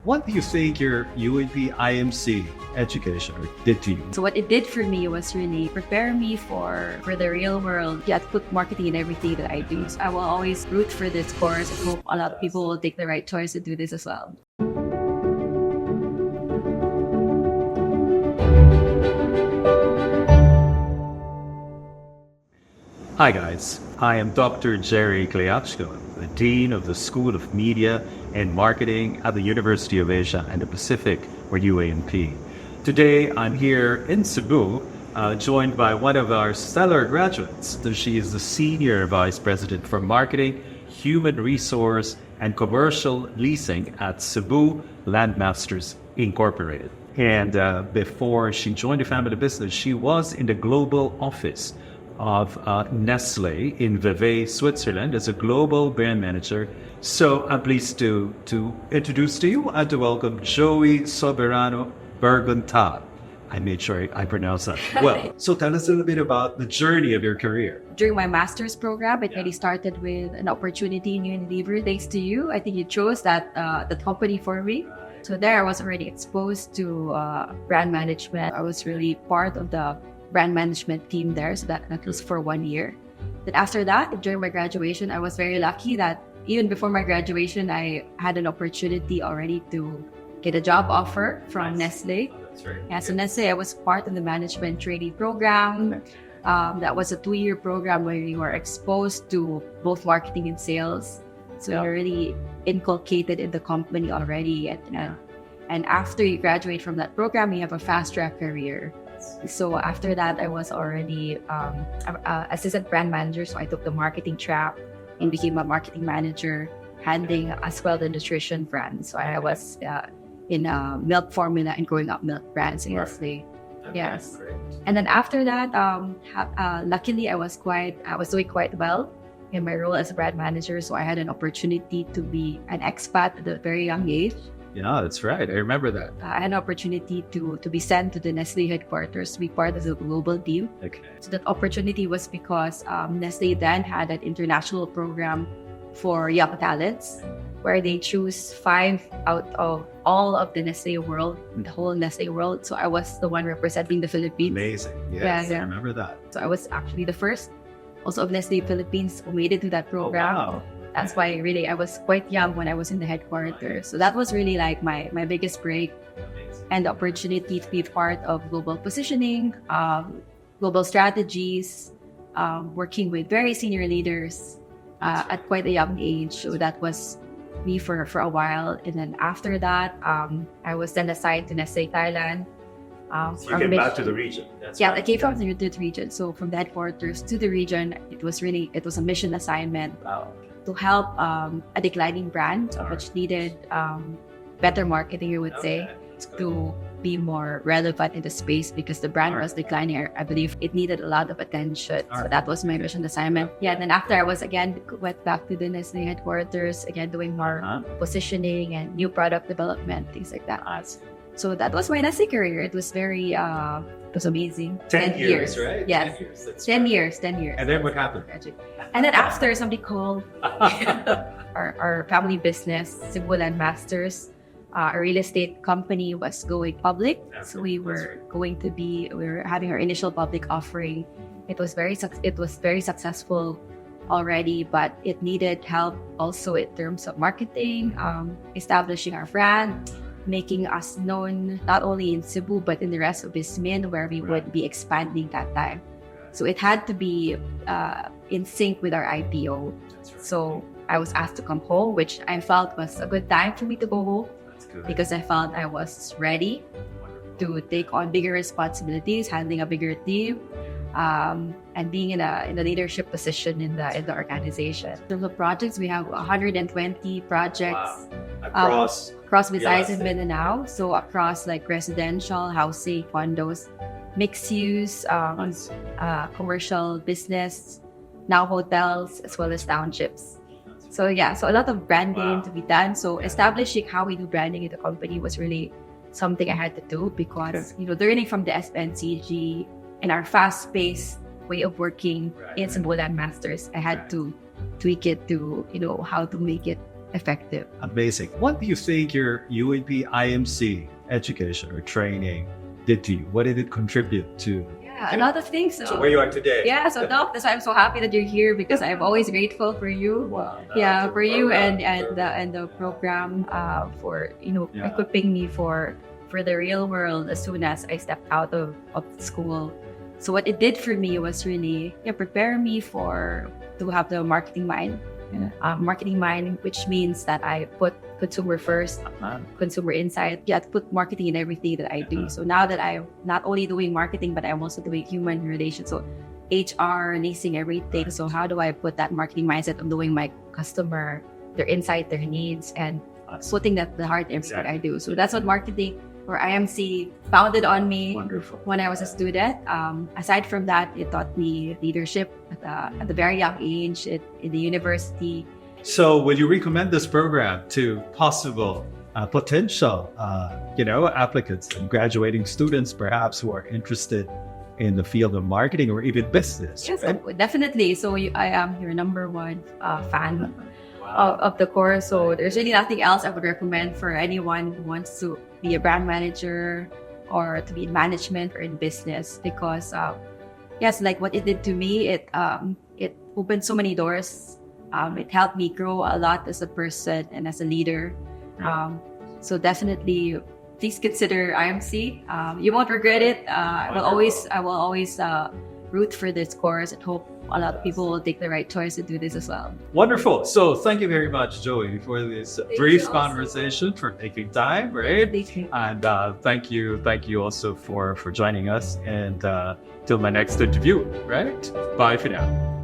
What do you think your UA&P IMC education did to you? So what it did for me was really prepare me for the real world. Yeah, to put marketing in everything that I do. So I will always root for this course. I hope a lot of people will take the right choice to do this as well. Hi guys, I am Dr. 𝗪𝗂𝗂, the Dean of the School of Media and Marketing at the University of Asia and the Pacific, or UA&P. Today I'm here in Cebu, joined by one of our stellar graduates. So she is the Senior Vice President for Marketing, Human Resource and Commercial Leasing at Cebu Landmasters Incorporated. And before she joined the family business, she was in the global office of Nestle in Vevey, Switzerland, as a global brand manager. So I'm pleased to introduce to you and to welcome Joie Soberano-Bergundthal. I made sure I pronounced that well. So tell us a little bit about the journey of your career. During my master's program, it really started with an opportunity in Unilever. Thanks to you, I think you chose that company for me. So there I was already exposed to brand management. I was really part of the brand management team there, so that was for 1 year. Then after that, during my graduation, I was very lucky that even before my graduation, I had an opportunity already to get a job offer from Nestle. That's right. Yeah, so Nestle, I was part of the management training program. That was a 2-year program where you were exposed to both marketing and sales. So you're really inculcated in the company already. And after you graduate from that program, you have a fast track career. So after that, I was already assistant brand manager. So I took the marketing track and became a marketing manager, handling as well the nutrition brand. So I was in milk formula and growing up milk brands in Nestle. Yes. Great. And then after that, luckily I was doing quite well in my role as a brand manager. So I had an opportunity to be an expat at a very young age. Yeah, that's right. I remember that. I had an opportunity to be sent to the Nestle headquarters to be part of the global team. Okay. So that opportunity was because Nestle then had an international program for young talents where they choose 5 out of all of the Nestle world, the whole Nestle world. So I was the one representing the Philippines. Amazing. Yes, I remember that. So I was actually the first also of Nestle Philippines who made it to that program. Oh, wow. That's why really I was quite young when I was in the headquarters. So that was really like my biggest break and the opportunity to be part of global positioning, global strategies, working with very senior leaders at quite a young age. So that was me for a while. And then after that, I was then assigned to Nestle Thailand. So you came back to the region. I came from the region. So from the headquarters to the region, it was a mission assignment. Wow. To help a declining brand, which needed better marketing, I would say, to be more relevant in the space because the brand was declining. I believe it needed a lot of attention. So that was my mission assignment. Yeah, and then after I went back to the Nestle headquarters, again doing more positioning and new product development, things like that. So that was my Nestle career. It was very, it was amazing. 10 years, right? Yes. 10 years. And then what happened? And then after, somebody called our family business, Cebu Landmasters, a real estate company was going public. So we were having our initial public offering. It was very successful already, but it needed help also in terms of marketing, establishing our brand, making us known not only in Cebu but in the rest of Ismin where we would be expanding that time. So it had to be in sync with our IPO. So I was asked to come home, which I felt was a good time for me to go home because I felt I was ready to take on bigger responsibilities, handling a bigger team, and being in a leadership position in the organization. In terms of projects, we have 120 projects across Visayas and Mindanao. So across like residential, housing, condos, mixed use, commercial business, now hotels, as well as townships. So a lot of branding to be done. So establishing how we do branding in the company was really something I had to do because, learning from the SPNCG and our fast-paced way of working in Cebu Landmasters, I had to tweak it to, how to make it effective. Amazing. What do you think your UA&P IMC education or training did to you? What did it contribute to? Yeah, a lot of things. So where you are today? Yeah, so Doc, that's why I'm so happy that you're here, because I'm always grateful for you. Wow, For you and the program for equipping me for the real world as soon as I stepped out of school. So what it did for me was really prepare me to have the marketing mind. Marketing mind, which means that I put consumer first, consumer insight. I put marketing in everything that I do. So now that I'm not only doing marketing, but I'm also doing human relations. So HR, leasing, everything. So how do I put that marketing mindset of knowing my customer, their insight, their needs, and putting the heart in what I do. So that's what marketing or IMC founded on me. Wonderful. When I was a student. Aside from that, it taught me leadership at a very young age in the university. So will you recommend this program to possible potential applicants and graduating students perhaps who are interested in the field of marketing or even business? Yes, right? definitely. So I am your number one fan of the course. So there's really nothing else I would recommend for anyone who wants to be a brand manager or to be in management or in business, because like what it did to me, it opened so many doors. It helped me grow a lot as a person and as a leader. So definitely, please consider IMC. You won't regret it. I will always root for this course and hope a lot of people will take the right choice to do this as well. Wonderful. So thank you very much, Joey, for this brief conversation, for taking time, right? And thank you also for joining us. And till my next interview, right? Bye for now.